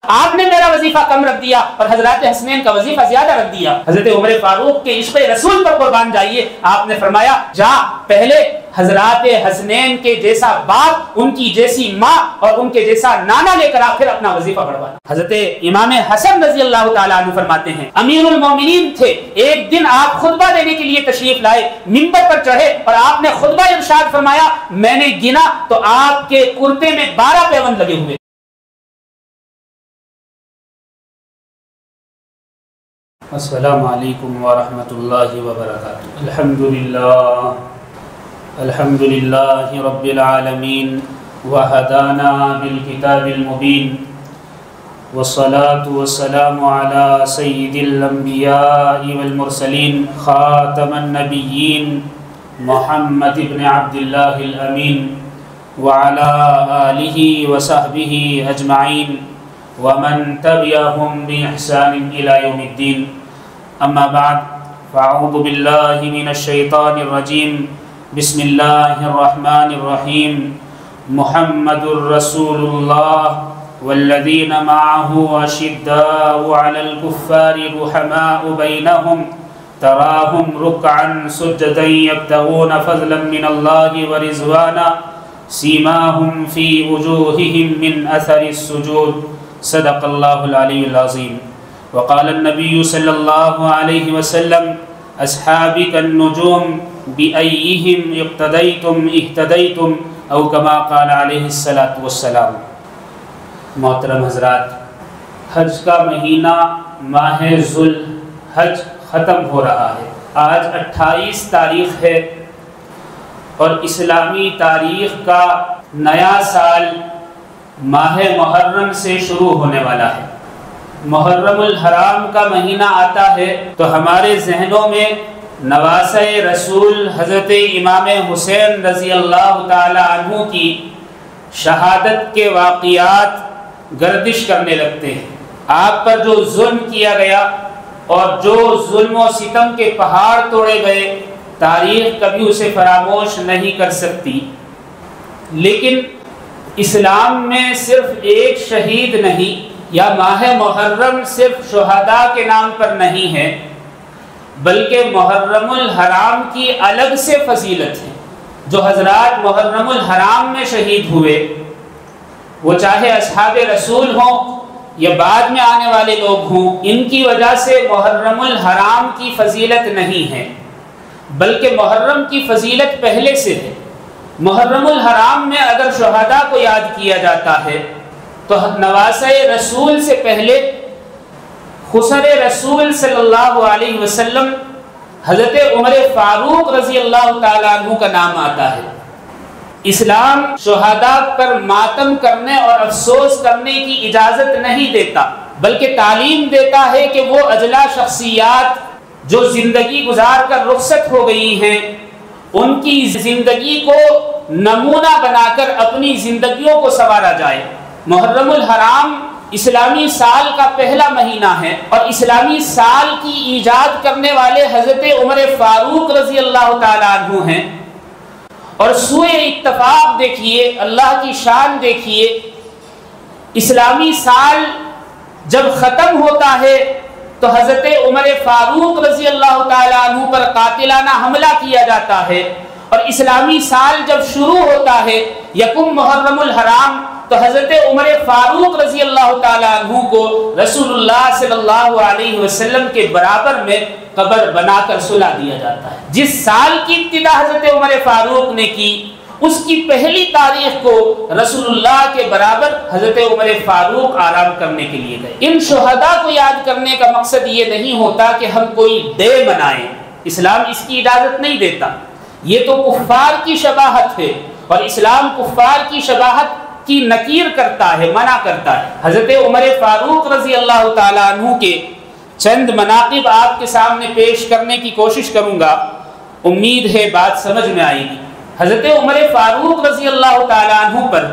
آپ نے میرا وظیفہ کم رکھ دیا اور حضرات حسنین کا وظیفہ زیادہ رکھ دیا۔ حضرت عمر فاروق کے عشق رسول پر قربان جائیے۔ آپ نے فرمایا جا پہلے حضرات حسنین کے جیسا باپ، ان کی جیسی ماں اور ان کے جیسا نانا لے کر آخر اپنا وظیفہ بڑھوا۔ حضرت امام حسن رضی اللہ تعالیٰ عنہ فرماتے ہیں امیر المومنین تھے، ایک دن آپ خطبہ دینے کے لیے تشریف لائے، منبر پر چڑھے اور آپ نے خطبہ ارشاد فرمایا، میں نے گنا تو آپ کے کرتے میں 12 پیوند لگے ہوئے۔ السلام علیکم ورحمۃ اللہ وبرکاتہ۔ الحمد للہ رب العالمین وہدانا بالکتاب المبین والصلاة والسلام علی سید الانبیاء والمرسلین خاتم النبیین محمد بن عبد اللہ الامین وعلی آلہ وصحبہ اجمعین ومن تبعهم بإحسان إلى يوم الدين أما بعد فأعوذ بالله من الشيطان الرجيم بسم الله الرحمن الرحيم محمد رسول الله والذين معه أشداء على الكفار رحماء بينهم تراهم ركعا سجدا يبتغون فضلا من الله ورضوانا سيماهم في وجوههم من أثر السجود صدق اللہ العلی العظیم۔ وقال النبی صلی اللہ علیہ وسلم اصحابی کالنجوم بأیہم اقتدیتم اہتدیتم او کما قال علیہ الصلاۃ والسلام۔ محترم حضرات، حج کا مہینہ ماہ ذوالحج ختم ہو رہا ہے۔ آج 28 تاریخ ہے اور اسلامی تاریخ کا نیا سال ماہ محرم سے شروع ہونے والا ہے۔ محرم الحرام کا مہینہ آتا ہے تو ہمارے ذہنوں میں نواسہ رسول حضرت امام حسین رضی اللہ تعالی عنہ کی شہادت کے واقعات گردش کرنے لگتے ہیں۔ آپ پر جو ظلم کیا گیا اور جو ظلم و ستم کے پہاڑ توڑے گئے، تاریخ کبھی اسے فراموش نہیں کر سکتی۔ لیکن اسلام میں صرف ایک شہید نہیں، یا ماہ محرم صرف شہداء کے نام پر نہیں ہے، بلکہ محرم الحرام کی الگ سے فضیلت ہے۔ جو حضرات محرم الحرام میں شہید ہوئے، وہ چاہے اصحاب رسول ہوں یا بعد میں آنے والے لوگ ہوں، ان کی وجہ سے محرم الحرام کی فضیلت نہیں ہے، بلکہ محرم کی فضیلت پہلے سے ہے۔ محرم الحرام میں اگر شہداء کو یاد کیا جاتا ہے تو نواسہ رسول سے پہلے خسر رسول صلی اللہ علیہ وسلم حضرت عمر فاروق رضی اللہ تعالیٰ عنہ کا نام آتا ہے۔ اسلام شہداء پر ماتم کرنے اور افسوس کرنے کی اجازت نہیں دیتا، بلکہ تعلیم دیتا ہے کہ وہ اجلا شخصیات جو زندگی گزار کر رخصت ہو گئی ہیں، ان کی زندگی کو نمونہ بنا کر اپنی زندگیوں کو سنوارا جائے۔ محرم الحرام اسلامی سال کا پہلا مہینہ ہے اور اسلامی سال کی ایجاد کرنے والے حضرت عمر فاروق رضی اللہ تعالیٰ عنہ ہیں۔ اور سوئے اتفاق دیکھیے، اللہ کی شان دیکھیے، اسلامی سال جب ختم ہوتا ہے تو حضرت عمر فاروق رضی اللہ تعالیٰ عنہ پر قاتلانہ حملہ کیا جاتا ہے، اور اسلامی سال جب شروع ہوتا ہے یکم محرم الحرام تو حضرت عمر فاروق رضی اللہ تعالیٰ عنہ کو رسول اللہ صلی اللہ علیہ وسلم کے برابر میں قبر بنا کر سلا دیا جاتا ہے۔ جس سال کی ابتدا حضرت عمر فاروق نے کی، اس کی پہلی تاریخ کو رسول اللہ کے برابر حضرت عمر فاروق آرام کرنے کے لیے گئے۔ ان شہداء کو یاد کرنے کا مقصد یہ نہیں ہوتا کہ ہم کوئی ڈے منائیں، اسلام اس کی اجازت نہیں دیتا، یہ تو کفار کی شباہت ہے، اور اسلام کفار کی شباہت کی نکیر کرتا ہے، منع کرتا ہے۔ حضرت عمر فاروق رضی اللہ تعالیٰ عنہ کے چند مناقب آپ کے سامنے پیش کرنے کی کوشش کروں گا، امید ہے بات سمجھ میں آئے گی۔ حضرت عمر فاروق رضی اللہ تعالیٰ عنہ پر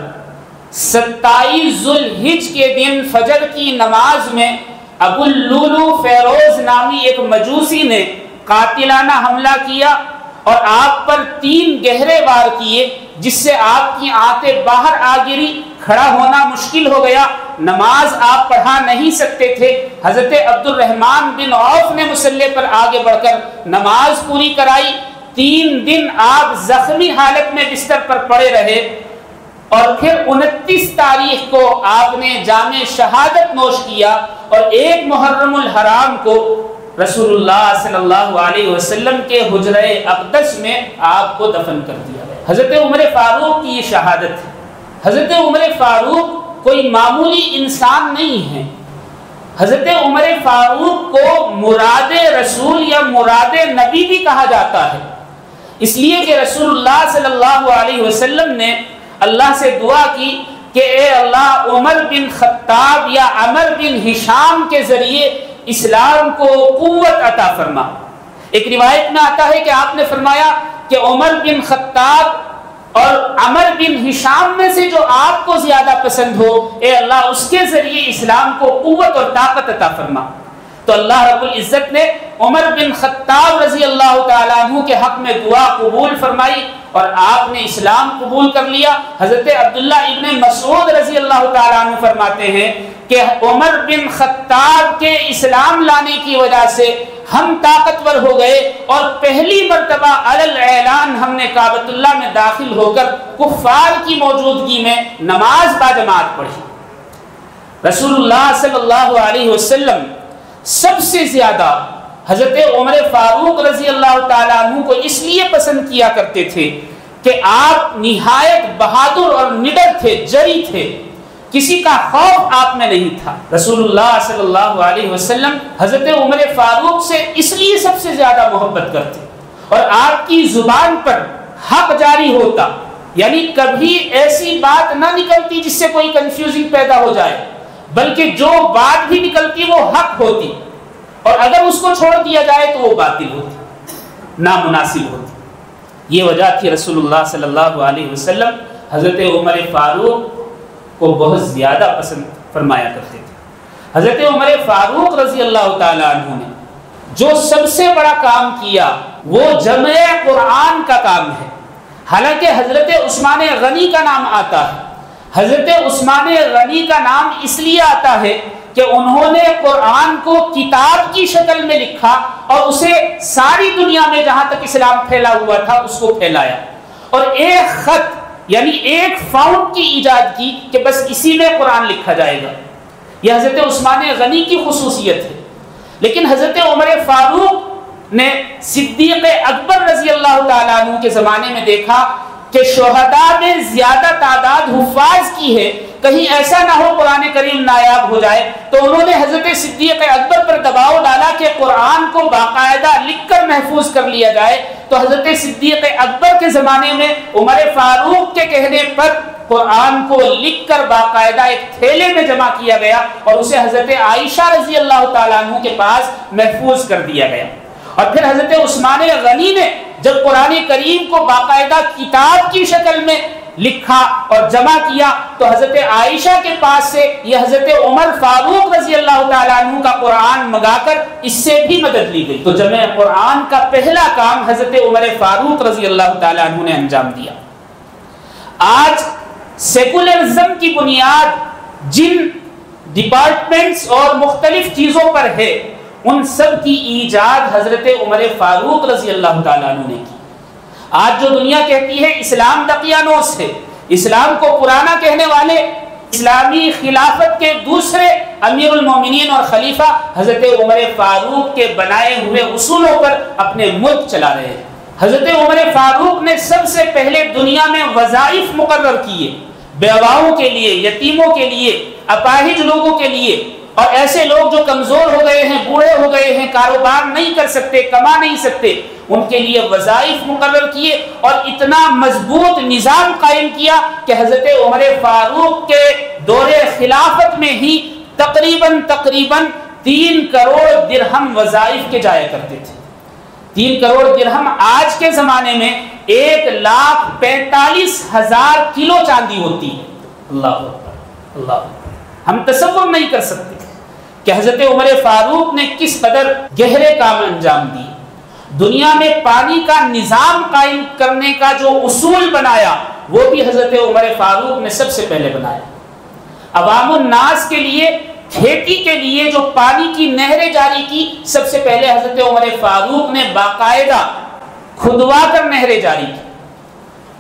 27 ذوالحج کے دن فجر کی نماز میں ابو اللولو فیروز نامی ایک مجوسی نے قاتلانہ حملہ کیا اور آپ پر 3 گہرے وار کیے جس سے آپ کی آنتیں باہر آ گری، کھڑا ہونا مشکل ہو گیا، نماز آپ پڑھا نہیں سکتے تھے۔ حضرت عبد الرحمن بن عوف نے مصلی پر آگے بڑھ کر نماز پوری کرائی۔ 3 دن آپ زخمی حالت میں بستر پر پڑے رہے اور پھر 29 تاریخ کو آپ نے جام شہادت نوش کیا اور 1 محرم الحرام کو رسول اللہ صلی اللہ علیہ وسلم کے حجرہ اقدس میں آپ کو دفن کر دیا گیا۔ حضرت عمر فاروق کی یہ شہادت ہے۔ حضرت عمر فاروق کوئی معمولی انسان نہیں ہے۔ حضرت عمر فاروق کو مراد رسول یا مراد نبی بھی کہا جاتا ہے، اس لیے کہ رسول اللہ صلی اللہ علیہ وسلم نے اللہ سے دعا کی کہ اے اللہ عمر بن خطاب یا عمر بن ہشام کے ذریعے اسلام کو قوت عطا فرما۔ ایک روایت میں آتا ہے کہ آپ نے فرمایا کہ عمر بن خطاب اور عمر بن ہشام میں سے جو آپ کو زیادہ پسند ہو، اے اللہ اس کے ذریعے اسلام کو قوت اور طاقت عطا فرما۔ تو اللہ رب العزت نے عمر بن خطاب رضی اللہ تعالیٰ عنہ کے حق میں دعا قبول فرمائی اور آپ نے اسلام قبول کر لیا۔ حضرت عبداللہ ابن مسعود رضی اللہ تعالیٰ عنہ فرماتے ہیں کہ عمر بن خطاب کے اسلام لانے کی وجہ سے ہم طاقتور ہو گئے اور پہلی مرتبہ علی الاعلان ہم نے کعبۃ اللہ میں داخل ہو کر کفار کی موجودگی میں نماز باجماعت پڑھی۔ رسول اللہ صلی اللہ علیہ وسلم سب سے زیادہ حضرت عمر فاروق رضی اللہ تعالیٰ عنہ کو اس لیے پسند کیا کرتے تھے کہ آپ نہایت بہادر اور نڈر تھے، جری تھے، کسی کا خوف آپ میں نہیں تھا۔ رسول اللہ صلی اللہ علیہ وسلم حضرت عمر فاروق سے اس لیے سب سے زیادہ محبت کرتے اور آپ کی زبان پر حق جاری ہوتا، یعنی کبھی ایسی بات نہ نکلتی جس سے کوئی کنفیوژن پیدا ہو جائے، بلکہ جو بات بھی نکلتی وہ حق ہوتی اور اگر اس کو چھوڑ دیا جائے تو وہ باطل ہوتی، نامناسب ہوتی۔ یہ وجہ تھی رسول اللہ صلی اللہ علیہ وسلم حضرت عمر فاروق کو بہت زیادہ پسند فرمایا کرتے تھے۔ حضرت عمر فاروق رضی اللہ تعالیٰ عنہ نے جو سب سے بڑا کام کیا وہ جمع قرآن کا کام ہے۔ حالانکہ حضرت عثمان غنی کا نام آتا ہے، حضرت عثمان غنی کا نام اس لیے آتا ہے کہ انہوں نے قرآن کو کتاب کی شکل میں لکھا اور اسے ساری دنیا میں جہاں تک اسلام پھیلا ہوا تھا اس کو پھیلایا، اور ایک خط یعنی ایک فاؤنٹ کی ایجاد کی کہ بس اسی میں قرآن لکھا جائے گا۔ یہ حضرت عثمان غنی کی خصوصیت ہے۔ لیکن حضرت عمر فاروق نے صدیق اکبر رضی اللہ تعالیٰ عنہ کے زمانے میں دیکھا کہ شہداء میں زیادہ تعداد حفاظ کی ہے، کہیں ایسا نہ ہو قرآن کریم نایاب ہو جائے، تو انہوں نے حضرت صدیق اکبر پر دباؤ ڈالا کہ قرآن کو باقاعدہ لکھ کر محفوظ کر لیا جائے۔ تو حضرت صدیق اکبر کے زمانے میں عمر فاروق کے کہنے پر قرآن کو لکھ کر باقاعدہ ایک تھیلے میں جمع کیا گیا اور اسے حضرت عائشہ رضی اللہ تعالیٰ عنہ کے پاس محفوظ کر دیا گیا۔ اور پھر حضرت عثمان غنی نے جب قرآن کریم کو باقاعدہ کتاب کی شکل میں لکھا اور جمع کیا تو حضرت عائشہ کے پاس سے یہ حضرت عمر فاروق رضی اللہ تعالیٰ عنہ کا قرآن منگا کر اس سے بھی مدد لی گئی۔ تو جمع قرآن کا پہلا کام حضرت عمر فاروق رضی اللہ تعالیٰ عنہ نے انجام دیا۔ آج سیکولرزم کی بنیاد جن ڈپارٹمنٹس اور مختلف چیزوں پر ہے ان سب کی ایجاد حضرت عمر فاروق رضی اللہ تعالیٰ عنہ نے کی۔ آج جو دنیا کہتی ہے اسلام دقیانوس ہے، اسلام کو پرانا کہنے والے اسلامی خلافت کے دوسرے امیر المومنین اور خلیفہ حضرت عمر فاروق کے بنائے ہوئے اصولوں پر اپنے ملک چلا رہے ہیں۔ حضرت عمر فاروق نے سب سے پہلے دنیا میں وظائف مقرر کیے، بیواؤں کے لیے، یتیموں کے لیے، اپاہج لوگوں کے لیے، اور ایسے لوگ جو کمزور ہو گئے ہیں، بوڑھے ہو گئے ہیں، کاروبار نہیں کر سکتے، کما نہیں سکتے، ان کے لیے وظائف مقرر کیے اور اتنا مضبوط نظام قائم کیا کہ حضرت عمر فاروق کے دور خلافت میں ہی تقریباً 3 کروڑ درہم وظائف کے جایا کرتے تھے۔ 3 کروڑ درہم آج کے زمانے میں 1,45,000 کلو چاندی ہوتی ہے۔ اللہ اکبر، اللہ اکبر۔ ہم تصور نہیں کر سکتے کہ حضرت عمر فاروق نے کس قدر گہرے کام انجام دیے۔ دنیا میں پانی کا نظام قائم کرنے کا جو اصول بنایا وہ بھی حضرت عمر فاروق نے سب سے پہلے بنایا. عوام الناس کے لیے، کھیتی کے لیے جو پانی کی نہریں جاری کی، سب سے پہلے حضرت عمر فاروق نے باقاعدہ کھدوا کر نہریں جاری کی.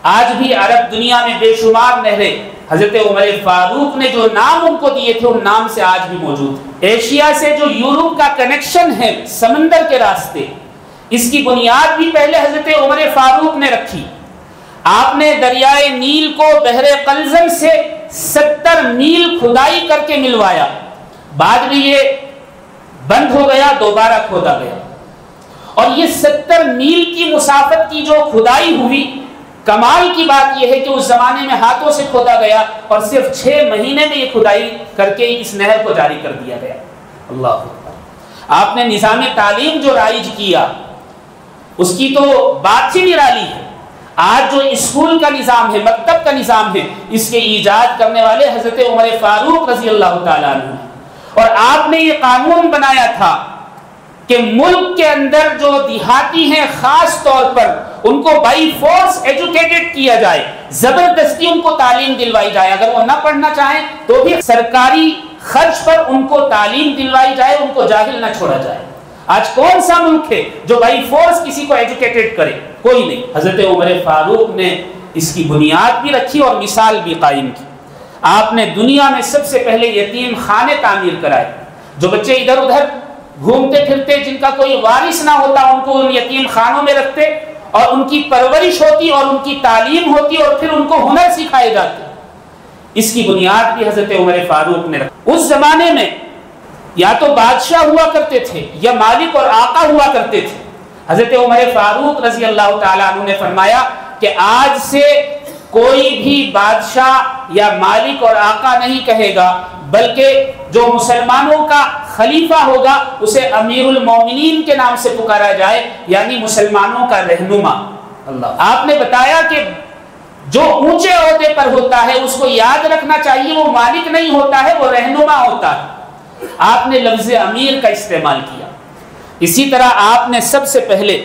آج بھی عرب دنیا میں بے شمار نہریں حضرت عمر فاروق نے جو نام ان کو دیے تھے ان نام سے آج بھی موجود ہیں. ایشیا سے جو یورپ کا کنیکشن ہے سمندر کے راستے، اس کی بنیاد بھی پہلے حضرت عمر فاروق نے رکھی. آپ نے دریائے نیل کو بحر قلزم سے 70 میل کھدائی کر کے ملوایا. بعد میں یہ بند ہو گیا، دوبارہ کھودا گیا. اور یہ 70 میل کی مسافت کی جو کھدائی ہوئی، کمال کی بات یہ ہے کہ اس زمانے میں ہاتھوں سے کھودا گیا اور صرف 6 مہینے میں یہ کھدائی کر کے اس نہر کو جاری کر دیا گیا. اللہ اکبر. آپ نے نظام تعلیم جو رائج کیا اس کی تو بات ہی نرالی ہے. آج جو اسکول کا نظام ہے، مکتب کا نظام ہے، اس کے ایجاد کرنے والے حضرت عمر فاروق رضی اللہ تعالیٰ عنہ. اور آپ نے یہ قانون بنایا تھا کہ ملک کے اندر جو دیہاتی ہیں خاص طور پر ان کو بائی فورس ایجوکیٹڈ کیا جائے، زبردستی ان کو تعلیم دلوائی جائے. اگر وہ نہ پڑھنا چاہیں تو بھی سرکاری خرچ پر ان کو تعلیم دلوائی جائے، ان کو جاہل نہ چھوڑا جائے. آج کون سا ملک ہے جو بائی فورس کسی کو ایجوکیٹڈ کرے؟ کوئی نہیں. حضرت عمر فاروق نے اس کی بنیاد بھی رکھی اور مثال بھی قائم کی. آپ نے دنیا میں سب سے پہلے یتیم خانے تعمیر کرائے. جو بچے ادھر ادھر گھومتے پھرتے، جن کا کوئی وارث نہ ہوتا، ان کو ان یتیم خانوں میں رکھتے اور ان کی پرورش ہوتی اور ان کی تعلیم ہوتی اور پھر ان کو ہنر سکھائے جاتے. اس کی بنیاد بھی حضرت عمر فاروق نے رکھی. اس زمانے میں یا تو بادشاہ ہوا کرتے تھے یا مالک اور آقا ہوا کرتے تھے. حضرت عمر فاروق رضی اللہ تعالیٰ عنہ نے فرمایا کہ آج سے کوئی بھی بادشاہ یا مالک اور آقا نہیں کہے گا، بلکہ جو مسلمانوں کا خلیفہ ہوگا اسے امیر المومنین کے نام سے پکارا جائے، یعنی مسلمانوں کا رہنما. اللہ. آپ نے بتایا کہ جو اونچے عہدے پر ہوتا ہے اس کو یاد رکھنا چاہیے وہ مالک نہیں ہوتا ہے، وہ رہنما ہوتا ہے. آپ نے لفظ امیر کا استعمال کیا. اسی طرح آپ نے سب سے پہلے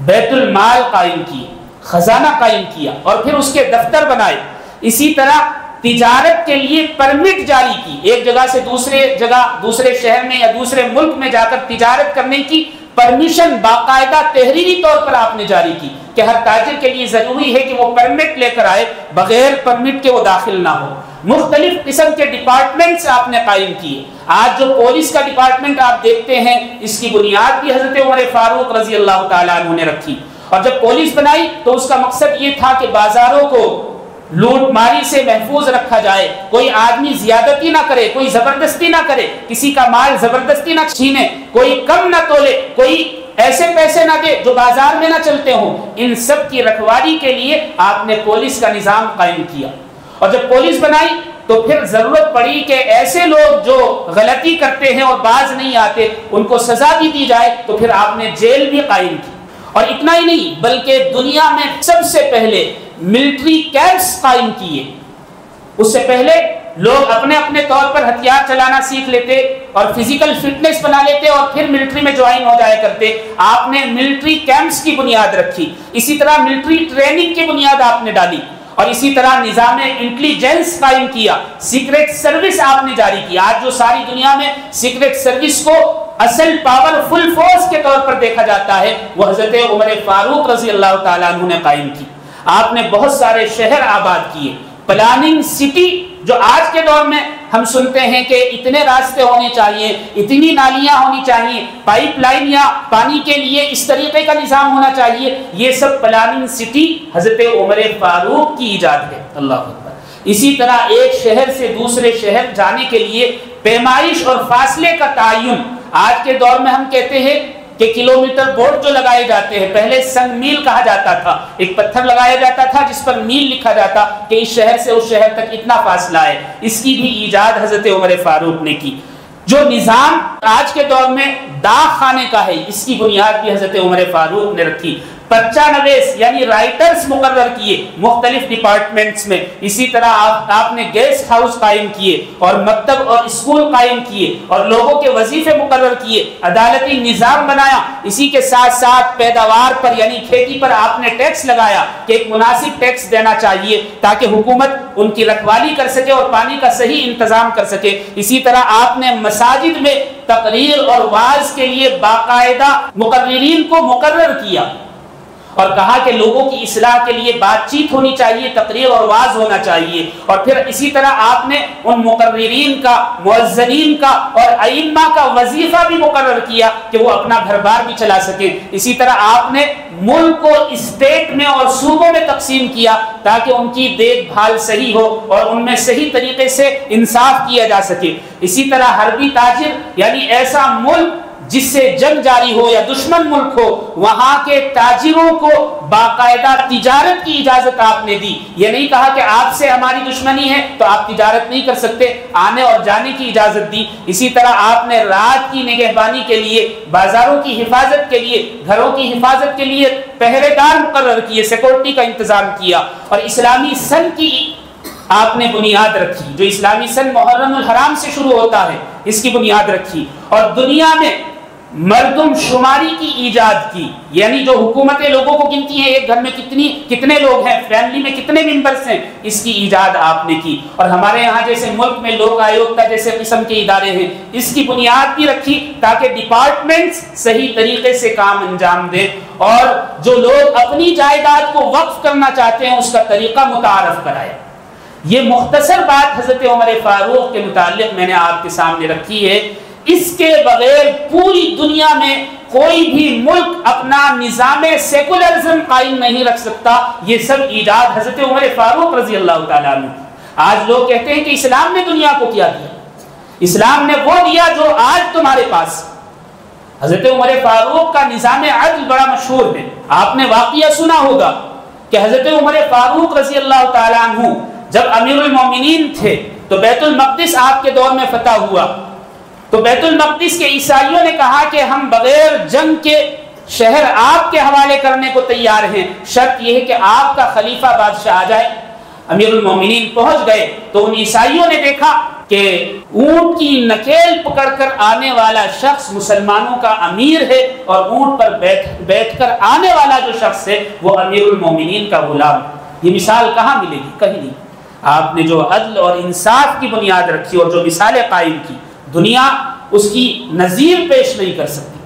بیت المال قائم کی، خزانہ قائم کیا اور پھر اس کے دفتر بنائے. اسی طرح تجارت کے لیے پرمٹ جاری کی. ایک جگہ سے دوسرے شہر میں یا دوسرے ملک میں جا کر تجارت کرنے کی پرمیشن باقاعدہ تحریری طور پر آپ نے جاری کی کہ ہر تاجر کے لیے ضروری ہے کہ وہ پرمٹ لے کر آئے، بغیر پرمٹ کے وہ داخل نہ ہو. مختلف قسم کے ڈپارٹمنٹس آپ نے قائم کیے. آج جو پولیس کا ڈپارٹمنٹ آپ دیکھتے ہیں اس کی بنیاد بھی حضرت عمر فاروق رضی اللہ تعالیٰ عنہ نے رکھی. اور جب پولیس بنائی تو اس کا مقصد یہ تھا کہ بازاروں کو لوٹ ماری سے محفوظ رکھا جائے، کوئی آدمی زیادتی نہ کرے، کوئی زبردستی نہ کرے، کسی کا مال زبردستی نہ چھینے، کوئی کم نہ تولے، کوئی ایسے پیسے نہ دے جو بازار میں نہ چلتے ہوں. ان سب کی رکھوالی کے لیے آپ نے پولیس کا نظام قائم کیا. اور جب پولیس بنائی تو پھر ضرورت پڑی کہ ایسے لوگ جو غلطی کرتے ہیں اور باز نہیں آتے ان کو سزا بھی دی جائے، تو پھر آپ نے جیل بھی قائم کی. اور اتنا ہی نہیں بلکہ دنیا میں سب سے پہلے ملٹری کیمپس قائم کیے. اس سے پہلے لوگ اپنے اپنے طور پر ہتھیار چلانا سیکھ لیتے اور فزیکل فٹنس بنا لیتے اور پھر ملٹری میں جوائن ہو جایا کرتے. آپ نے ملٹری کیمپس کی بنیاد رکھی. اسی طرح ملٹری ٹریننگ کی بنیاد آپ نے ڈالی. اور اسی طرح نظام انٹیلیجنس قائم کیا. سیکریٹ سروس آپ نے جاری کی. آج جو ساری دنیا میں سیکریٹ سروس کو اصل پاورفل فورس کے طور پر دیکھا جاتا ہے وہ حضرت عمر فاروق رضی اللہ تعالیٰ عنہ نے قائم کی. آپ نے بہت سارے شہر آباد کیے. پلاننگ سٹی جو آج کے دور میں ہم سنتے ہیں کہ اتنے راستے ہونے چاہیے، اتنی نالیاں ہونی چاہیے، پائپ لائن یا پانی کے لیے اس طریقے کا نظام ہونا چاہیے، یہ سب پلاننگ سٹی حضرت عمر فاروق کی ایجاد ہے. اللہ اکبر. اسی طرح ایک شہر سے دوسرے شہر جانے کے لیے پیمائش اور فاصلے کا تعین. آج کے دور میں ہم کہتے ہیں کہ کلومیٹر بورڈ جو لگائے جاتے ہیں، پہلے سنگ میل کہا جاتا تھا. ایک پتھر لگایا جاتا تھا جس پر میل لکھا جاتا کہ اس شہر سے اس شہر تک اتنا فاصلہ ہے. اس کی بھی ایجاد حضرت عمر فاروق نے کی. جو نظام آج کے دور میں داغ خانے کا ہے اس کی بنیاد بھی حضرت عمر فاروق نے رکھی. بچہ نویس یعنی رائٹرز مقرر کیے مختلف ڈپارٹمنٹس میں. اسی طرح آپ نے گیسٹ ہاؤس قائم کیے اور مکتب اور اسکول قائم کیے اور لوگوں کے وظیفے مقرر کیے, عدالتی نظام بنایا. اسی کے ساتھ ساتھ پیداوار پر یعنی کھیتی پر آپ نے ٹیکس لگایا کہ ایک مناسب ٹیکس دینا چاہیے تاکہ حکومت ان کی رکھوالی کر سکے اور پانی کا صحیح انتظام کر سکے. اسی طرح آپ نے مساجد میں تقریر اور وعظ کے لیے باقاعدہ مقررین کو مقرر کیا اور کہا کہ لوگوں کی اصلاح کے لیے بات چیت ہونی چاہیے, تقریر اور وعظ ہونا چاہیے. اور پھر اسی طرح آپ نے ان مقررین کا, مؤذنین کا اور ائمہ کا وظیفہ بھی مقرر کیا کہ وہ اپنا گھر بار بھی چلا سکیں. اسی طرح آپ نے ملک کو اسٹیٹ میں اور صوبوں میں تقسیم کیا تاکہ ان کی دیکھ بھال صحیح ہو اور ان میں صحیح طریقے سے انصاف کیا جا سکے. اسی طرح حربی تاجر یعنی ایسا ملک جس سے جنگ جاری ہو یا دشمن ملک ہو, وہاں کے تاجروں کو باقاعدہ تجارت کی اجازت آپ نے دی. یہ نہیں کہا کہ آپ سے ہماری دشمنی ہے تو آپ تجارت نہیں کر سکتے, آنے اور جانے کی اجازت دی. اسی طرح آپ نے رات کی نگہبانی کے لیے, بازاروں کی حفاظت کے لیے, گھروں کی حفاظت کے لیے پہرے دار مقرر کیے, سیکورٹی کا انتظام کیا. اور اسلامی سن کی آپ نے بنیاد رکھی, جو اسلامی سن محرم الحرام سے شروع ہوتا ہے اس کی بنیاد رکھی. اور دنیا میں مردم شماری کی ایجاد کی, یعنی جو حکومتیں لوگوں کو گنتی ہیں ایک گھر میں کتنے لوگ ہیں, فیملی میں کتنے ممبرس ہیں, اس کی ایجاد آپ نے کی. اور ہمارے یہاں جیسے ملک میں لوک آیوگ کا جیسے قسم کے ادارے ہیں, اس کی بنیاد بھی رکھی تاکہ ڈپارٹمنٹس صحیح طریقے سے کام انجام دیں اور جو لوگ اپنی جائیداد کو وقف کرنا چاہتے ہیں اس کا طریقہ متعارف کرائے. یہ مختصر بات حضرت عمر فاروق کے متعلق میں نے آپ کے سامنے رکھی ہے. اس کے بغیر پوری دنیا میں کوئی بھی ملک اپنا نظام سیکولرزم قائم نہیں رکھ سکتا. یہ سب ایجاد حضرت عمر فاروق رضی اللہ تعالیٰ عنہ. آج لوگ کہتے ہیں کہ اسلام نے دنیا کو کیا دیا, اسلام نے وہ دیا جو آج تمہارے پاس. حضرت عمر فاروق کا نظام عدل بڑا مشہور ہے. آپ نے واقعہ سنا ہوگا کہ حضرت عمر فاروق رضی اللہ تعالیٰ عنہ جب امیر المومنین تھے تو بیت المقدس آپ کے دور میں فتح ہوا, تو بیت المقدس کے عیسائیوں نے کہا کہ ہم بغیر جنگ کے شہر آپ کے حوالے کرنے کو تیار ہیں, شرط یہ ہے کہ آپ کا خلیفہ بادشاہ آ جائے. امیر المومنین پہنچ گئے تو ان عیسائیوں نے دیکھا کہ اونٹ کی نکیل پکڑ کر آنے والا شخص مسلمانوں کا امیر ہے اور اونٹ پر بیٹھ کر آنے والا جو شخص ہے وہ امیر المومنین کا غلام. یہ مثال کہاں ملے گی؟ کہیں نہیں. آپ نے جو عدل اور انصاف کی بنیاد رکھی اور جو مثالیں قائم کی, دنیا اس کی نظیر پیش نہیں کر سکتی.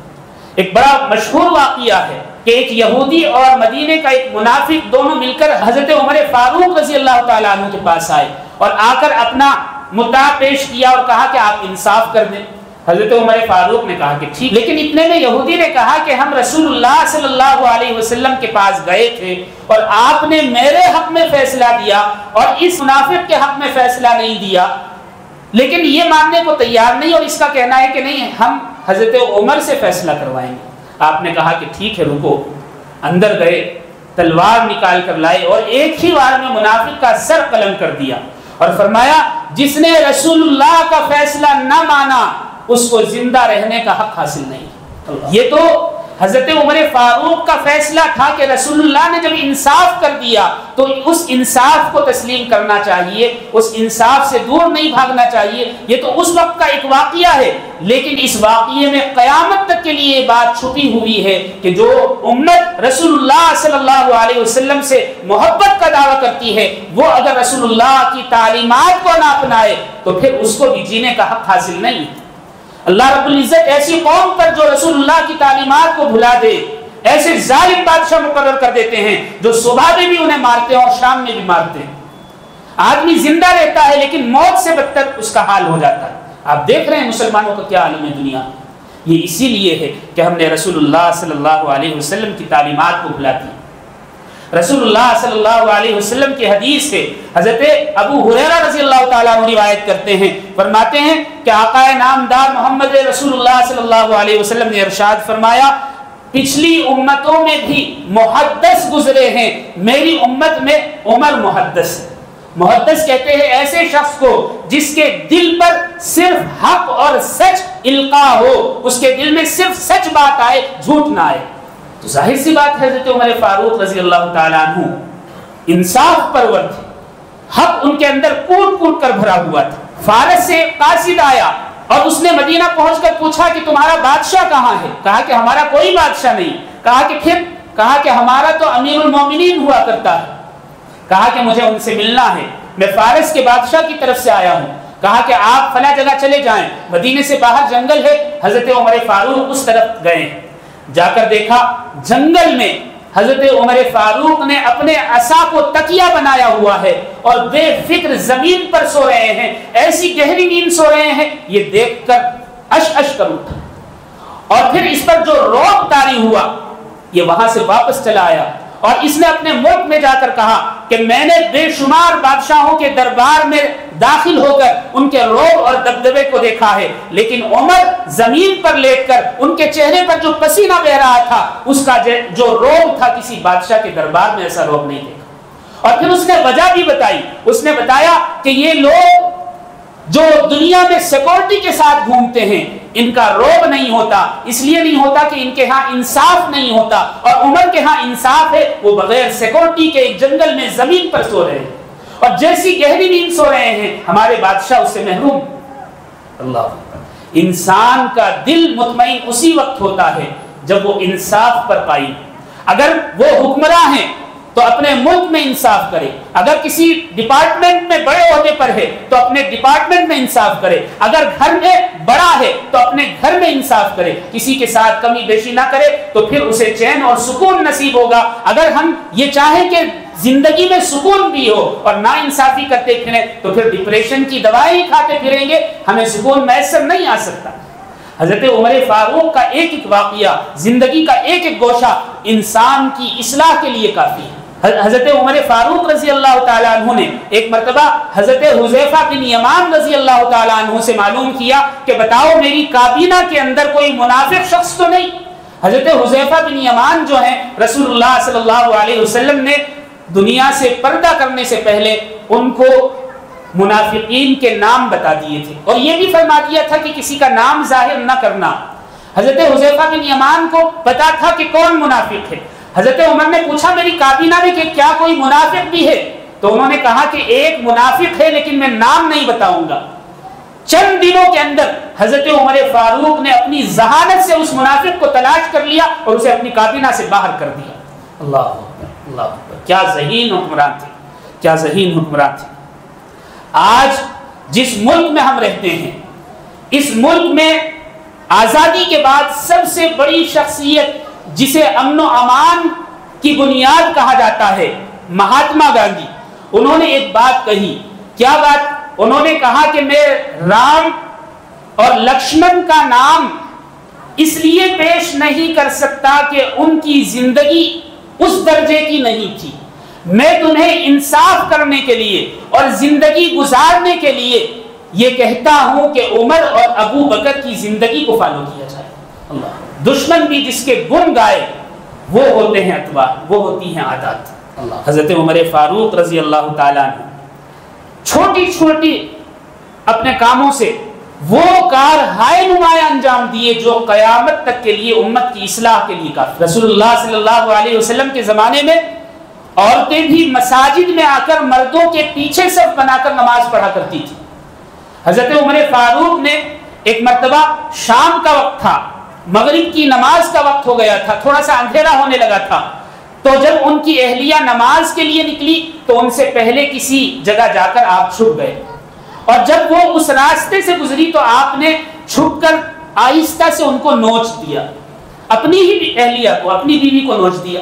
ایک بڑا مشہور واقعہ ہے کہ ایک یہودی اور مدینے کا ایک منافق دونوں مل کر حضرت عمر فاروق رضی اللہ تعالیٰ عنہ کے پاس آئے اور آ کر اپنا مدعا پیش کیا اور کہا کہ آپ انصاف کر دیں. حضرت عمر فاروق نے کہا کہ ٹھیک, لیکن اتنے میں یہودی نے کہا کہ ہم رسول اللہ صلی اللہ علیہ وسلم کے پاس گئے تھے اور آپ نے میرے حق میں فیصلہ دیا اور اس منافق کے حق میں فیصلہ نہیں دیا, لیکن یہ ماننے کو تیار نہیں اور اس کا کہنا ہے کہ نہیں ہم حضرت عمر سے فیصلہ کروائیں گے. آپ نے کہا کہ ٹھیک ہے رکو. اندر گئے, تلوار نکال کر لائے اور ایک ہی وار میں منافق کا سر قلم کر دیا اور فرمایا جس نے رسول اللہ کا فیصلہ نہ مانا اس کو زندہ رہنے کا حق حاصل نہیں. یہ تو حضرت عمر فاروق کا فیصلہ تھا کہ رسول اللہ نے جب انصاف کر دیا تو اس انصاف کو تسلیم کرنا چاہیے, اس انصاف سے دور نہیں بھاگنا چاہیے. یہ تو اس وقت کا ایک واقعہ ہے, لیکن اس واقعے میں قیامت تک کے لیے یہ بات چھپی ہوئی ہے کہ جو امت رسول اللہ صلی اللہ علیہ وسلم سے محبت کا دعویٰ کرتی ہے وہ اگر رسول اللہ کی تعلیمات کو نہ اپنائے تو پھر اس کو بھی جینے کا حق حاصل نہیں. اللہ رب العزت ایسی قوم پر جو رسول اللہ کی تعلیمات کو بھلا دے ایسے ظالم بادشاہ مقرر کر دیتے ہیں جو صبح میں بھی انہیں مارتے ہیں اور شام میں بھی مارتے ہیں. آدمی زندہ رہتا ہے لیکن موت سے بدتر اس کا حال ہو جاتا ہے. آپ دیکھ رہے ہیں مسلمانوں کا کیا عالم ہے دنیا. یہ اسی لیے ہے کہ ہم نے رسول اللہ صلی اللہ علیہ وسلم کی تعلیمات کو بھلا دی. رسول اللہ صلی اللہ علیہ وسلم کی حدیث سے حضرت ابو ہریرہ رضی اللہ تعالیٰ عنہ روایت کرتے ہیں, فرماتے ہیں کہ آقا نامدار محمد رسول اللہ صلی اللہ علیہ وسلم نے ارشاد فرمایا پچھلی امتوں میں بھی محدث گزرے ہیں, میری امت میں عمر محدث ہے. محدث کہتے ہیں ایسے شخص کو جس کے دل پر صرف حق اور سچ القاء ہو, اس کے دل میں صرف سچ بات آئے, جھوٹ نہ آئے. تو ظاہر سی بات ہے حضرت عمر فاروق رضی اللہ تعالیٰ عنہ انصاف پرور تھے، حق ان کے اندر کوٹ کوٹ کر بھرا ہوا تھا۔ فارس سے قاصد آیا اور اس نے مدینہ پہنچ کر پوچھا کہ تمہارا بادشاہ کہاں ہے؟ کہا کہ ہمارا کوئی بادشاہ نہیں۔ کہا کہ ہمارا تو امیر المومنین ہوا کرتا ہے۔ کہا کہ مجھے ان سے ملنا ہے، میں فارس کے بادشاہ کی طرف سے آیا ہوں۔ کہا کہ آپ فلاں جگہ چلے جائیں، مدینے سے باہر جنگل ہے۔ حضرت عمر فاروق اس طرف گئے، جا کر دیکھا جنگل میں حضرت عمر فاروق نے اپنے عصا کو تکیہ بنایا ہوا ہے اور بے فکر زمین پر سو رہے ہیں، ایسی گہری نیند سو رہے ہیں۔ یہ دیکھ کر اش کر اٹھا اور پھر اس پر جو رعب طاری ہوا، یہ وہاں سے واپس چلا آیا اور اس نے اپنے ملک میں جا کر کہا کہ میں نے بے شمار بادشاہوں کے دربار میں داخل ہو کر ان کے رعب اور دبدبے کو دیکھا ہے، لیکن عمر زمین پر لیٹ کر ان کے چہرے پر جو پسینہ بہ رہا تھا، اس کا جو رعب تھا، کسی بادشاہ کے دربار میں ایسا رعب نہیں دیکھا۔ اور پھر اس نے وجہ بھی بتائی، اس نے بتایا کہ یہ لوگ جو دنیا میں سیکورٹی کے ساتھ گھومتے ہیں، ان کا رعب نہیں ہوتا، اس لیے نہیں ہوتا کہ ان کے ہاں انصاف نہیں ہوتا، اور عمر کے ہاں انصاف ہے، وہ بغیر سیکورٹی کے ایک جنگل میں زمین پر سو رہے ہیں اور جیسی گہری نیند سو رہے ہیں، ہمارے بادشاہ اس سے محروم۔ اللہ، انسان کا دل مطمئن اسی وقت ہوتا ہے جب وہ انصاف پر قائم۔ اگر وہ حکمراں ہیں تو اپنے ملک میں انصاف کرے، اگر کسی ڈپارٹمنٹ میں بڑے عہدے پر ہے تو اپنے ڈپارٹمنٹ میں انصاف کرے، اگر گھر میں بڑا ہے تو اپنے گھر میں انصاف کرے، کسی کے ساتھ کمی بیشی نہ کرے، تو پھر اسے چین اور سکون نصیب ہوگا۔ اگر ہم یہ چاہیں کہ زندگی میں سکون بھی ہو اور نا انصافی کرتے پھریں تو پھر ڈپریشن کی دوائیں ہی کھاتے پھریں گے، ہمیں سکون میسر نہیں آ سکتا۔ حضرت عمر فاروق کا ایک ایک واقعہ، زندگی کا ایک ایک گوشہ انسان کی اصلاح کے لیے کافی ہے۔ حضرت عمر فاروق رضی اللہ تعالیٰ عنہ نے ایک مرتبہ حضرت حذیفہ بن یمان رضی اللہ تعالیٰ عنہ سے معلوم کیا کہ بتاؤ میری کابینہ کے اندر کوئی منافق شخص تو نہیں؟ حضرت حذیفہ بن یمان جو ہیں، رسول اللہ صلی اللہ علیہ وسلم نے دنیا سے پردہ کرنے سے پہلے ان کو منافقین کے نام بتا دیے تھے اور یہ بھی فرما دیا تھا کہ کسی کا نام ظاہر نہ کرنا۔ حضرت حذیفہ بن یمان کو پتا تھا کہ کون منافق ہے۔ حضرت عمر نے پوچھا میری کابینہ میں کہ کیا کوئی منافق بھی ہے؟ تو انہوں نے کہا کہ ایک منافق ہے لیکن میں نام نہیں بتاؤں گا۔ چند دنوں کے اندر حضرت عمر فاروق نے اپنی ذہانت سے اس منافق کو تلاش کر لیا اور اسے اپنی کابینہ سے باہر کر دیا۔ اللہ اللہ، کیا ذہین حکمران تھے، کیا ذہین حکمران تھے۔ آج جس ملک میں ہم رہتے ہیں، اس ملک میں آزادی کے بعد سب سے بڑی شخصیت جسے امن و امان کی بنیاد کہا جاتا ہے، مہاتما گاندھی، انہوں نے ایک بات کہی۔ کیا بات؟ انہوں نے کہا کہ میں رام اور لکشمن کا نام اس لیے پیش نہیں کر سکتا کہ ان کی زندگی اس درجے کی نہیں تھی، میں تمہیں انصاف کرنے کے لیے اور زندگی گزارنے کے لیے یہ کہتا ہوں کہ عمر اور ابو بکر کی زندگی کو فالو کیا جائے۔ اللہ، دشمن بھی جس کے گن گائے وہ ہوتے ہیں اتباع، وہ ہوتی ہیں عادات۔ اللہ، حضرت عمر فاروق رضی اللہ تعالیٰ عنہ چھوٹی چھوٹی اپنے کاموں سے وہ کار ہائے نمایاں انجام دیے جو قیامت تک کے لیے امت کی اصلاح کے لیے کافی۔ رسول اللہ صلی اللہ علیہ وسلم کے زمانے میں عورتیں بھی مساجد میں آ کر مردوں کے پیچھے صف بنا کر نماز پڑھا کرتی تھی۔ حضرت عمر فاروق نے ایک مرتبہ شام کا وقت تھا، مغرب کی نماز کا وقت ہو گیا تھا، تھوڑا سا اندھیرا ہونے لگا تھا، تو جب ان کی اہلیہ نماز کے لیے نکلی تو ان سے پہلے کسی جگہ جا کر آپ چھپ گئے، اور جب وہ اس راستے سے گزری تو آپ نے چھپ کر آہستہ سے ان کو نوچ دیا، اپنی ہی اہلیہ کو، اپنی بیوی کو نوچ دیا۔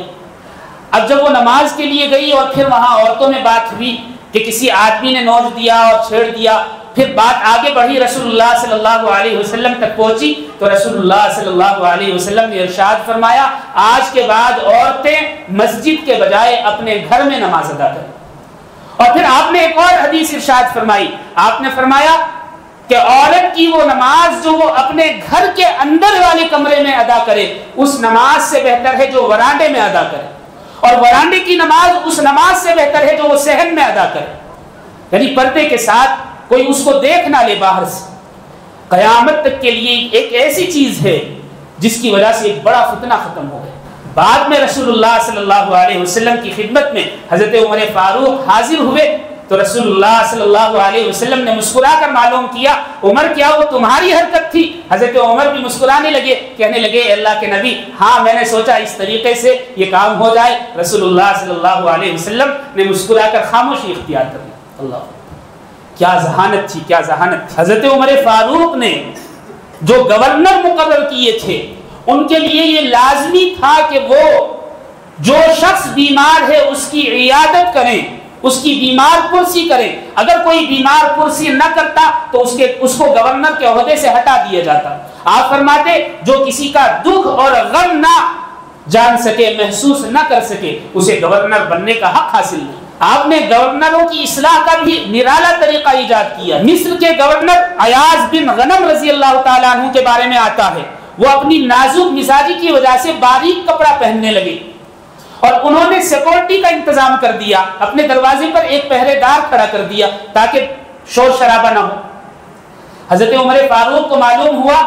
اب جب وہ نماز کے لیے گئی اور پھر وہاں عورتوں میں بات ہوئی کہ کسی آدمی نے نوچ دیا اور چھیڑ دیا، پھر بات آگے بڑھی، رسول اللہ صلی اللہ علیہ وسلم تک پہنچی تو رسول اللہ صلی اللہ علیہ وسلم نے ارشاد فرمایا آج کے بعد عورتیں مسجد کے بجائے اپنے گھر میں نماز ادا کریں۔ اور پھر آپ نے ایک اور حدیث ارشاد فرمائی، آپ نے فرمایا کہ عورت کی وہ نماز جو وہ اپنے گھر کے اندر والے کمرے میں ادا کرے اس نماز سے بہتر ہے جو ورانڈے میں ادا کرے، اور ورانڈے کی نماز اس نماز سے بہتر ہے جو وہ صحن میں ادا کرے، یعنی پردے کے ساتھ، کوئی اس کو دیکھ نہ لے باہر سے۔ قیامت تک کے لیے ایک ایسی چیز ہے جس کی وجہ سے ایک بڑا فتنہ ختم ہو گیا۔ بعد میں رسول اللہ صلی اللہ علیہ وسلم کی خدمت میں حضرت عمر فاروق حاضر ہوئے تو رسول اللہ صلی اللہ علیہ وسلم نے مسکرا کر معلوم کیا عمر کیا وہ تمہاری حرکت تھی؟ حضرت عمر بھی مسکرانے لگے، کہنے لگے اللہ کے نبی ہاں میں نے سوچا اس طریقے سے یہ کام ہو جائے۔ رسول اللہ صلی اللہ علیہ وسلم نے مسکرا کر خاموشی اختیار کر لی۔ اللہ، کیا ذہانت تھی، کیا ذہانت تھی۔ حضرت عمر فاروق نے جو گورنر مقرر کیے تھے ان کے لیے یہ لازمی تھا کہ وہ جو شخص بیمار ہے اس کی عیادت کریں، اس کی بیمار پرسی کریں۔ اگر کوئی بیمار پرسی نہ کرتا تو اس کو گورنر کے عہدے سے ہٹا دیا جاتا۔ آپ فرماتے جو کسی کا دکھ اور غم نہ جان سکے، محسوس نہ کر سکے، اسے گورنر بننے کا حق حاصل نہیں۔ آپ نے گورنروں کی اصلاح کا بھی نرالا طریقہ ایجاد کیا۔ مصر کے گورنر ایاز بن غنم رضی اللہ تعالیٰ عنہ کے بارے میں آتا ہے، وہ اپنی نازک مزاجی کی وجہ سے باریک کپڑا پہننے لگے اور انہوں نے سیکورٹی کا انتظام کر دیا، اپنے دروازے پر ایک پہرے دار کھڑا کر دیا تاکہ شور شرابہ نہ ہو۔ حضرت عمر فاروق کو معلوم ہوا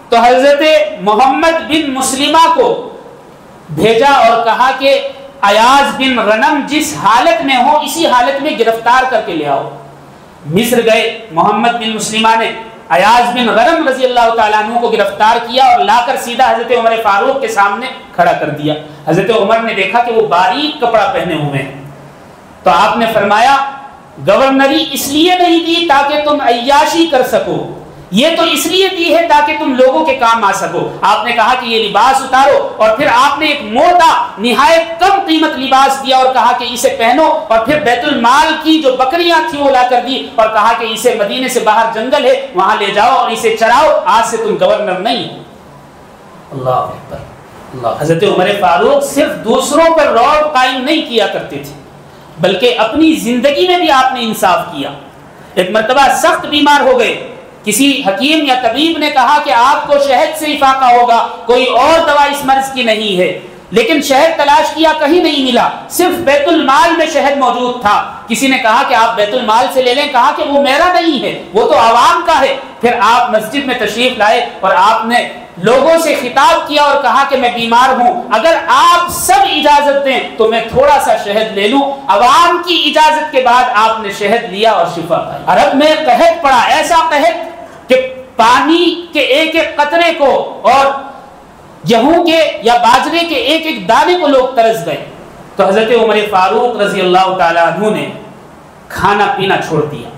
تو حضرت محمد بن مسلمہ کو بھیجا اور کہا کہ ایاز بن غنم جس حالت میں ہو اسی حالت میں گرفتار کر کے لے آؤ۔ مصر گئے، محمد بن مسلمہ نے ایاز بن غنم رضی اللہ تعالیٰ عنہ کو گرفتار کیا اور لا کر سیدھا حضرت عمر فاروق کے سامنے کھڑا کر دیا۔ حضرت عمر نے دیکھا کہ وہ باریک کپڑا پہنے ہوئے ہیں تو آپ نے فرمایا گورنری اس لیے نہیں دی تاکہ تم عیاشی کر سکو، یہ تو اس لیے دی ہے تاکہ تم لوگوں کے کام آ سکو۔ آپ نے کہا کہ یہ لباس اتارو اور پھر آپ نے ایک موٹا نہایت کم قیمت لباس دیا اور کہا کہ اسے پہنو، اور پھر بیت المال کی جو بکریاں تھیں وہ لا کر دی اور کہا کہ اسے مدینے سے باہر جنگل ہے وہاں لے جاؤ اور اسے چراؤ، آج سے تم گورنر نہیں ہو۔ اللہ اکبر اللہ۔ حضرت عمر فاروق صرف دوسروں پر رعب قائم نہیں کیا کرتے تھے بلکہ اپنی زندگی میں بھی آپ نے انصاف کیا۔ ایک مرتبہ سخت بیمار ہو گئے، کسی حکیم یا طبیب نے کہا کہ آپ کو شہد سے افاقہ ہوگا، کوئی اور دوا اس مرض کی نہیں ہے، لیکن شہد تلاش کیا کہیں نہیں ملا، صرف بیت المال میں شہد موجود تھا۔ کسی نے کہا کہ آپ بیت المال سے لے لیں، کہا کہ وہ میرا نہیں ہے، وہ تو عوام کا ہے۔ پھر آپ مسجد میں تشریف لائے اور آپ نے لوگوں سے خطاب کیا اور کہا کہ میں بیمار ہوں، اگر آپ سب اجازت دیں تو میں تھوڑا سا شہد لے لوں۔ عوام کی اجازت کے بعد آپ نے شہد لیا اور شفا پائی۔ عرب میں قحط پڑا، ایسا قحط کہ پانی کے ایک ایک قطرے کو اور گیہوں کے یا باجرے کے ایک ایک دانے کو لوگ ترس گئے۔ تو حضرت عمر فاروق رضی اللہ تعالیٰ عنہ نے کھانا پینا چھوڑ دیا،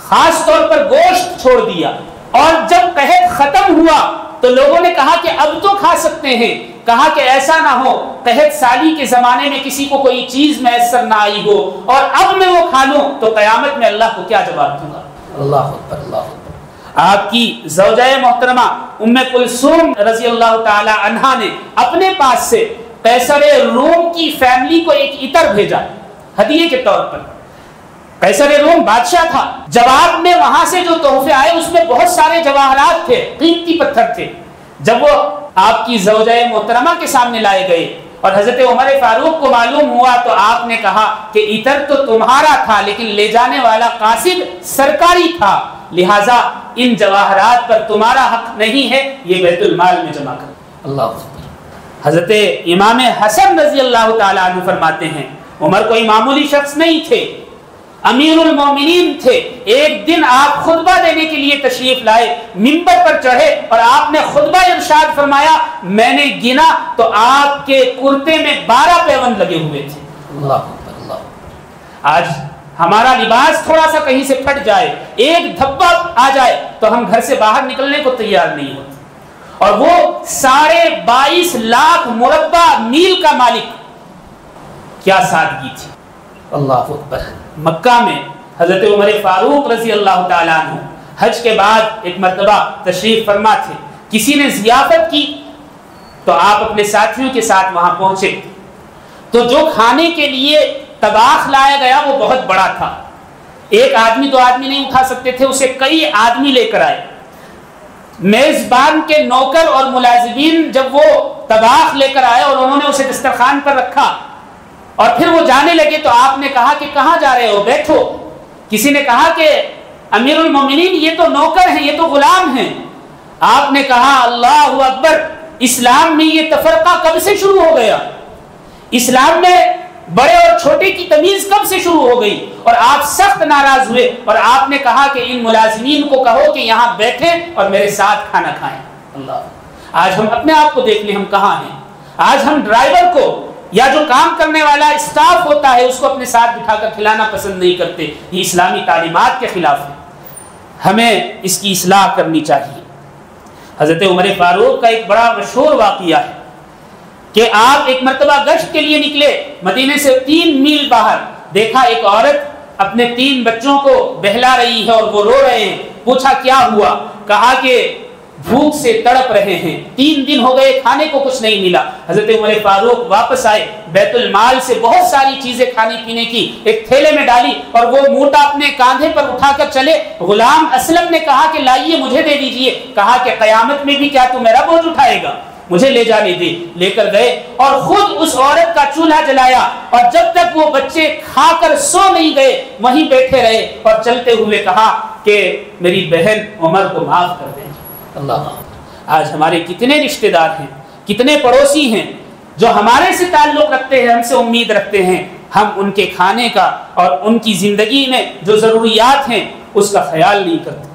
خاص طور پر گوشت چھوڑ دیا، اور جب قحط ختم ہوا تو لوگوں نے کہا کہ اب تو کھا سکتے ہیں۔ کہا کہ ایسا نہ ہو قحط سالی کے زمانے میں کسی کو کوئی چیز میسر نہ آئی ہو اور اب میں وہ کھا لوں تو قیامت میں اللہ کو کیا جواب دوں گا۔ اللہ اکبر اللہ اکبر۔ آپ کی زوجہ محترمہ ام کلثوم رضی اللہ تعالی عنہا نے اپنے پاس سے قیصر روم کی فیملی کو ایک عطر بھیجا ہدیے کے طور پر۔ قیصر روم بادشاہ تھا، جواب میں وہاں سے جو تحفے آئے اس میں بہت سارے جواہرات تھے، قیمتی پتھر تھے۔ جب وہ آپ کی زوجہ محترمہ کے سامنے لائے گئے اور حضرت عمر فاروق کو معلوم ہوا تو آپ نے کہا کہ عطر تو تمہارا تھا لیکن لے جانے والا قاصد سرکاری تھا، لہذا ان جواہرات پر تمہارا حق نہیں ہے، یہ بیت المال میں جمع کر۔ اللہ اکبر۔ حضرت امام حسن رضی اللہ تعالیٰ عنہ فرماتے ہیں عمر کوئی معمولی شخص نہیں تھے، امیر المومنین تھے۔ ایک دن آپ خطبہ دینے کے لیے تشریف لائے، منبر پر چڑھے اور آپ نے خطبہ ارشاد فرمایا، میں نے گنا تو آپ کے کرتے میں 12 پیوند لگے ہوئے تھے۔ اللہ اکبر اللہ۔ آج ہمارا لباس تھوڑا سا کہیں سے پھٹ جائے، ایک دھبا آ جائے تو ہم گھر سے باہر نکلنے کو تیار نہیں ہوتے، اور وہ 22.5 لاکھ مربع میل کا مالک، کیا سادگی تھی۔ اللہ اکبر۔ مکہ میں حضرت عمر فاروق رضی اللہ تعالیٰ عنہ حج کے بعد ایک مرتبہ تشریف فرما تھے، کسی نے ضیافت کی تو آپ اپنے ساتھیوں کے ساتھ وہاں پہنچے تو جو کھانے کے لیے طباخ لایا گیا وہ بہت بڑا تھا، ایک آدمی دو آدمی نہیں اٹھا سکتے تھے، اسے کئی آدمی لے کر آئے۔ میزبان کے نوکر اور ملازمین جب وہ طباخ لے کر آئے اور انہوں نے اسے دسترخوان پر رکھا اور پھر وہ جانے لگے تو آپ نے کہا کہ کہاں جا رہے ہو، بیٹھو۔ کسی نے کہا کہ امیر المومنین یہ تو نوکر ہیں، یہ تو غلام ہیں۔ آپ نے کہا اللہ اکبر، اسلام میں یہ تفرقہ کب سے شروع ہو گیا؟ اسلام میں بڑے اور چھوٹے کی تمیز کب سے شروع ہو گئی؟ اور آپ سخت ناراض ہوئے اور آپ نے کہا کہ ان ملازمین کو کہو کہ یہاں بیٹھیں اور میرے ساتھ کھانا کھائیں۔ اللہ، آج ہم اپنے آپ کو دیکھ لیں، ہم کہاں ہیں؟ آج ہم ڈرائیور کو یا جو کام کرنے والا اسٹاف ہوتا ہے اس کو اپنے ساتھ بٹھا کر کھلانا پسند نہیں کرتے۔ یہ اسلامی تعلیمات کے خلاف ہے، ہمیں اس کی اصلاح کرنی چاہیے۔ حضرت عمر فاروق کا ایک بڑا مشہور واقعہ ہے کہ آپ ایک مرتبہ گشت کے لیے نکلے، مدینے سے 3 میل باہر، دیکھا ایک عورت اپنے 3 بچوں کو بہلا رہی ہے اور وہ رو رہے ہیں۔ پوچھا کیا ہوا؟ کہا کہ بھوک سے تڑپ رہے ہیں، 3 دن ہو گئے کھانے کو کچھ نہیں ملا۔ حضرت عمر فاروق واپس آئے، بیت المال سے بہت ساری چیزیں کھانے پینے کی ایک تھیلے میں ڈالی اور وہ موٹا اپنے کاندھے پر اٹھا کر چلے۔ غلام اسلم نے کہا کہ لائیے مجھے دے دیجئے۔ کہا کہ قیامت میں بھی کیا تو میرا بوجھ اٹھائے گا؟ مجھے لے جانے دے۔ لے کر گئے اور خود اس عورت کا چولہا جلایا، اور جب تک وہ بچے کھا کر سو نہیں گئے وہیں بیٹھے رہے اور چلتے ہوئے کہا کہ میری بہن عمر کو معاف کر دیں۔ اللہ، آج ہمارے کتنے رشتہ دار ہیں، کتنے پڑوسی ہیں جو ہمارے سے تعلق رکھتے ہیں، ہم سے امید رکھتے ہیں، ہم ان کے کھانے کا اور ان کی زندگی میں جو ضروریات ہیں اس کا خیال نہیں کرتے۔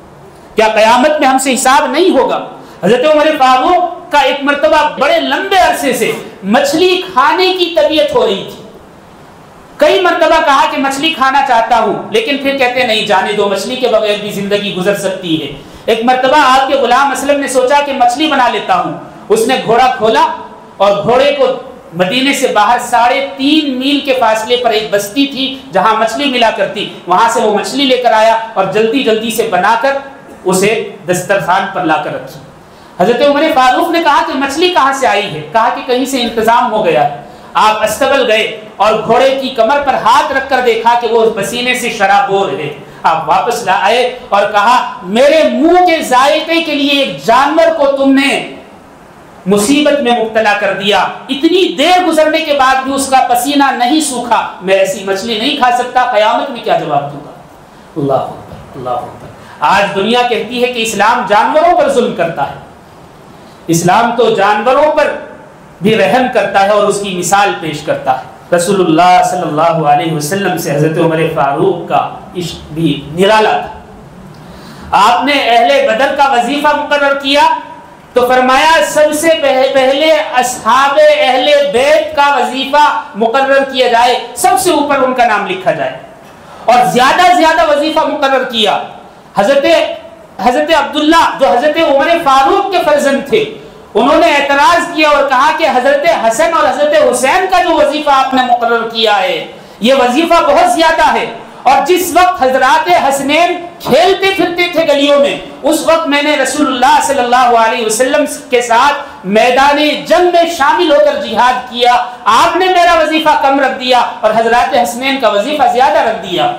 کیا قیامت میں ہم سے حساب نہیں ہوگا؟ حضرت عمر فاروق کا ایک مرتبہ بڑے لمبے عرصے سے مچھلی کھانے کی طبیعت ہو رہی تھی۔ کئی مرتبہ کہا کہ مچھلی کھانا چاہتا ہوں، لیکن پھر کہتے نہیں جانے دو، مچھلی کے بغیر بھی زندگی گزر سکتی ہے۔ ایک مرتبہ آپ کے غلام اسلم نے سوچا کہ مچھلی بنا لیتا ہوں۔ اس نے گھوڑا کھولا اور گھوڑے کو مدینے سے باہر 3.5 میل کے فاصلے پر ایک بستی تھی جہاں مچھلی ملا کرتی، وہاں سے وہ مچھلی لے کر آیا اور جلدی جلدی سے بنا کر اسے دسترخوان پر لا کر رکھی۔ حضرت عمر فاروق نے کہا کہ مچھلی کہاں سے آئی ہے؟ کہا کہ کہیں سے انتظام ہو گیا ہے۔ آپ استقبل گئے اور گھوڑے کی کمر پر ہاتھ رکھ کر دیکھا کہ وہ پسینے سے شرابور ہے۔ آپ واپس آئے اور کہا میرے منہ کے ذائقے کے لیے ایک جانور کو تم نے مصیبت میں مبتلا کر دیا، اتنی دیر گزرنے کے بعد بھی اس کا پسینہ نہیں سوکھا، میں ایسی مچھلی نہیں کھا سکتا، قیامت میں کیا جواب دوں گا؟ اللہ اکبر، اللہ اکبر۔ آج دنیا کہتی ہے کہ اسلام جانوروں پر ظلم کرتا ہے، اسلام تو جانوروں پر بھی رحم کرتا ہے اور اس کی مثال پیش کرتا ہے۔ رسول اللہ صلی اللہ علیہ وسلم سے حضرت عمر فاروق کا عشق بھی نرالا تھا۔ آپ نے اہل بدر کا وظیفہ مقرر کیا تو فرمایا سب سے پہلے اصحاب اہل بیت کا وظیفہ مقرر کیا جائے، سب سے اوپر ان کا نام لکھا جائے، اور زیادہ زیادہ وظیفہ مقرر کیا۔ حضرت عبداللہ جو حضرت عمر فاروق کے فرزند تھے، انہوں نے اعتراض کیا اور کہا کہ حضرت حسن اور حضرت حسین کا جو وظیفہ آپ نے مقرر کیا ہے یہ وظیفہ بہت زیادہ ہے، اور جس وقت حضرات حسنین کھیلتے پھرتے تھے گلیوں میں، اس وقت میں نے رسول اللہ صلی اللہ علیہ وسلم کے ساتھ میدان جنگ میں شامل ہو کر جہاد کیا، آپ نے میرا وظیفہ کم رکھ دیا اور حضرات حسنین کا وظیفہ زیادہ رکھ دیا۔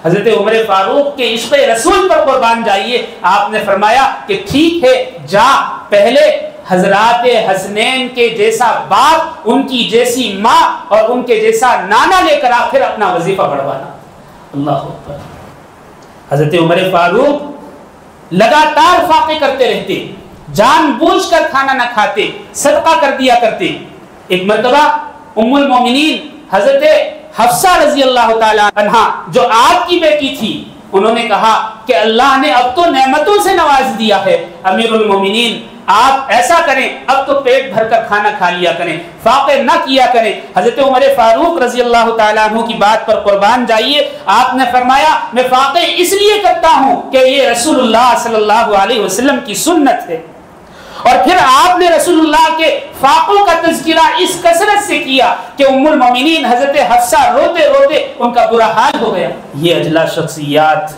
حضرت عمر فاروق کے عشق رسول پر قربان جائیے۔ آپ نے فرمایا کہ ٹھیک ہے، جا پہلے حضرات حسنین کے جیسا باپ، ان کی جیسی ماں اور ان کے جیسا نانا لے کر آ، پھر اپنا وظیفہ بڑھوانا۔ اللہ اکبر۔ حضرت عمر فاروق لگاتار فاقے کرتے رہتے، جان بوجھ کر کھانا نہ کھاتے، صدقہ کر دیا کرتے۔ ایک مرتبہ ام المومنین حضرت حفصہ رضی اللہ تعالی عنہا جو آپ کی بیٹی تھی، انہوں نے کہا کہ اللہ نے اب تو نعمتوں سے نواز دیا ہے، امیر المومنین آپ ایسا کریں، اب تو پیٹ بھر کر کھانا کھا لیا کریں، فاقے نہ کیا کریں۔ حضرت عمر فاروق رضی اللہ تعالیٰ عنہ کی بات پر قربان جائیے، آپ نے فرمایا میں فاقے اس لیے کرتا ہوں کہ یہ رسول اللہ صلی اللہ علیہ وسلم کی سنت ہے۔ اور پھر آپ نے رسول اللہ کے فاقوں کا تذکرہ اس کثرت سے کیا کہ ام المومنین حضرت حفصہ روتے روتے ان کا برا حال ہو گیا۔ یہ اجلا شخصیات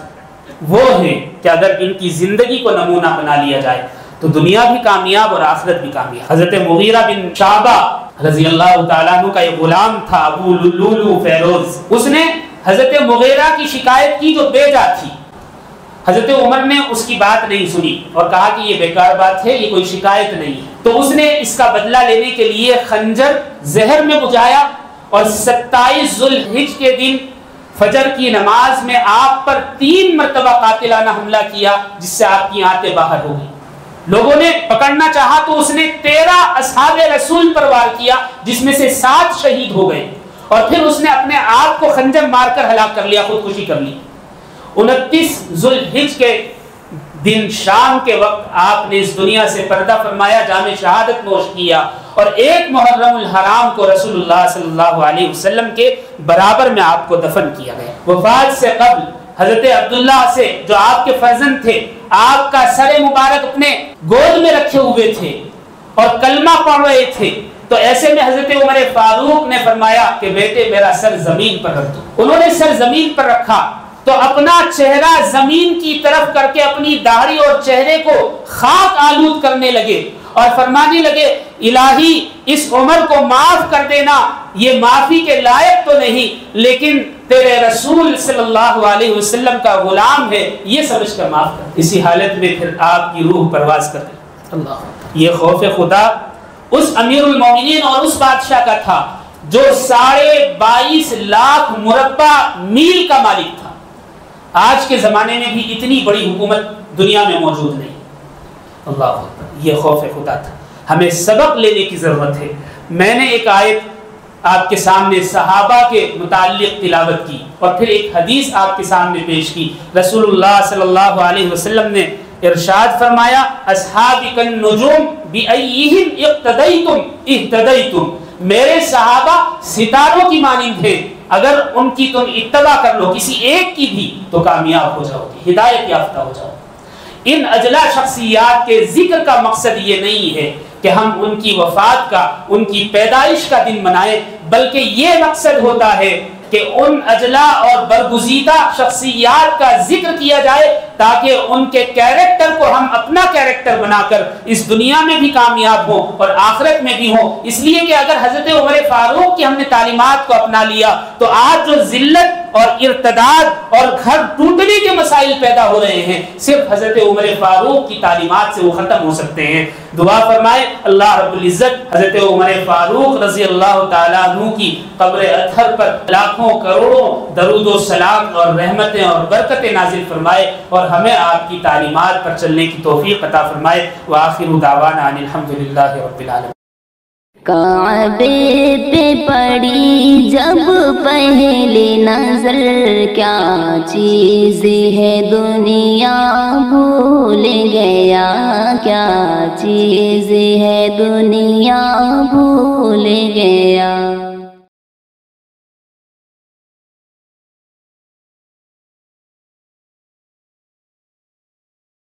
وہ ہیں کہ اگر ان کی زندگی کو نمونہ بنا لیا جائے تو دنیا بھی کامیاب اور آخرت بھی کامیاب۔ حضرت مغیرہ بن شعبہ رضی اللہ تعالیٰ عنہ کا ایک غلام تھا ابو لولو فیروز، اس نے حضرت مغیرہ کی شکایت کی جو بیجا تھی، حضرت عمر نے اس کی بات نہیں سنی اور کہا کہ یہ بیکار بات ہے، یہ کوئی شکایت نہیں ہے۔ تو اس نے اس کا بدلہ لینے کے لیے خنجر زہر میں بجھایا اور 27 ذوالحجہ کے دن فجر کی نماز میں آپ پر 3 مرتبہ قاتلانہ حملہ کیا، جس سے آپ کی آنتیں باہر ہو گئی۔ لوگوں نے پکڑنا چاہا تو اس نے 13 اصحاب رسول پر وار کیا، جس میں سے 7 شہید ہو گئے، اور پھر اس نے اپنے آپ کو خنجر مار کر ہلاک کر لیا، خودکشی کر لی۔ 29 ذو الحجہ کے دن شام کے وقت آپ نے اس دنیا سے پردہ فرمایا، جام شہادت نوش کیا، اور 1 محرم الحرام کو رسول اللہ صلی اللہ علیہ وسلم کے برابر میں آپ کو دفن کیا گیا۔ وفات سے قبل حضرت عبداللہ سے جو آپ کے فرزند تھے، آپ کا سر مبارک اپنے گود میں رکھے ہوئے تھے اور کلمہ پڑھ رہے تھے، تو ایسے میں حضرت عمر فاروق نے فرمایا کہ بیٹے میرا سر زمین پر رکھ دو۔ انہوں نے سر زمین پر رکھا تو اپنا چہرہ زمین کی طرف کر کے اپنی داڑھی اور چہرے کو خاک آلود کرنے لگے اور فرمانے لگے الہی اس عمر کو معاف کر دینا، یہ معافی کے لائق تو نہیں لیکن تیرے رسول صلی اللہ علیہ وسلم کا غلام ہے، یہ سمجھ کر معاف کر۔ اسی حالت میں پھر آپ کی روح پرواز کر گئی۔ اللہ، یہ خوف خدا اس امیر المومنین اور اس بادشاہ کا تھا جو 22.5 لاکھ مربع میل کا مالک تھا۔ آج کے زمانے میں بھی اتنی بڑی حکومت دنیا میں موجود نہیں۔ اللہ اکبر، یہ خوف خدا تھا۔ ہمیں سبق لینے کی ضرورت ہے۔ میں نے ایک آیت آپ کے سامنے صحابہ کے متعلق تلاوت کی اور پھر ایک حدیث آپ کے سامنے پیش کی۔ رسول اللہ صلی اللہ علیہ وسلم نے ارشاد فرمایا اصحابی النجوم بأیہم اقتدیتم اہتدیتم، میرے صحابہ ستاروں کی مانند ہیں، اگر ان کی تم اتباع کر لو کسی ایک کی بھی تو کامیاب ہو جاؤ گے، ہدایت یافتہ ہو جاؤ۔ ان اجلا شخصیات کے ذکر کا مقصد یہ نہیں ہے کہ ہم ان کی وفات کا، ان کی پیدائش کا دن منائیں، بلکہ یہ مقصد ہوتا ہے کہ ان اجلا اور برگزیدہ شخصیات کا ذکر کیا جائے تاکہ ان کے کیریکٹر کو ہم اپنا کیریکٹر بنا کر اس دنیا میں بھی کامیاب ہوں اور آخرت میں بھی ہوں۔ اس لیے کہ اگر حضرت عمر فاروق کی ہم نے تعلیمات کو اپنا لیا تو آج جو ذلت اور ارتداد اور گھر ٹوٹنے کے مسائل پیدا ہو رہے ہیں، صرف حضرت عمر فاروق کی تعلیمات سے وہ ختم ہو سکتے ہیں۔ دعا فرمائے اللہ رب العزت حضرت عمر فاروق رضی اللہ تعالیٰ عنہ کی قبر اطہر پر لاکھوں کروڑوں درود و سلام اور رحمتیں اور برکتیں نازل فرمائے اور ہمیں آپ کی تعلیمات پر چلنے کی توفیق عطا فرمائے۔ وآخر دعوانا ان الحمدللہ رب العالمین۔ کعبے پہ پڑی جب پہلی نظر، کیا چیز ہے دنیا بھول گیا، کیا چیز ہے دنیا بھول گیا۔